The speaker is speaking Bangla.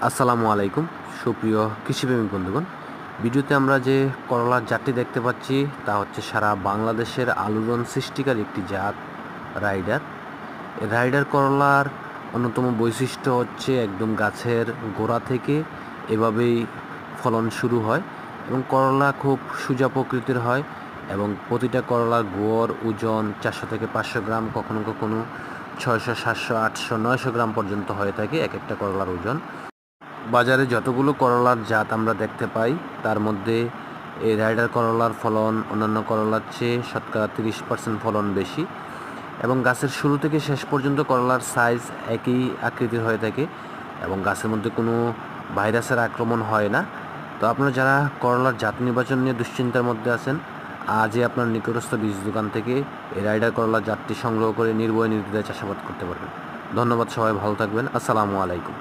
আসসালামু আলাইকুম সুপ্রিয় কৃষিপ্রেমী বন্ধুগণ। ভিডিওতে আমরা যে করলার জাতটি দেখতে পাচ্ছি তা হচ্ছে সারা বাংলাদেশের আলোড়ন সৃষ্টিকারী একটি জাত রাইডার। রাইডার করলার অন্যতম বৈশিষ্ট্য হচ্ছে একদম গাছের গোড়া থেকে এভাবেই ফলন শুরু হয় এবং করলা খুব সোজা প্রকৃতির হয় এবং প্রতিটা করলার গড় ওজন 400 থেকে 500 গ্রাম, কখনো কখনো 600, 700, 800, 900 গ্রাম পর্যন্ত হয়ে থাকে এক একটা করলার ওজন। বাজারে যতগুলো করলার জাত আমরা দেখতে পাই তার মধ্যে এই রাইডার করলার ফলন অন্যান্য করলার চেয়ে শতকরা 30% ফলন বেশি এবং গাছের শুরু থেকে শেষ পর্যন্ত করলার সাইজ একই আকৃতির হয়ে থাকে এবং গাছের মধ্যে কোনো ভাইরাসের আক্রমণ হয় না। তো আপনারা যারা করলার জাত নির্বাচন নিয়ে দুশ্চিন্তার মধ্যে আছেন, আজই আপনার নিকটস্থ বীজ দোকান থেকে এই রাইডার করলার জাতটি সংগ্রহ করে নির্ভয়ে নির্দ্বিধায় চাষাবাদ করতে পারবেন। ধন্যবাদ, সবাই ভালো থাকবেন। আসসালামু আলাইকুম।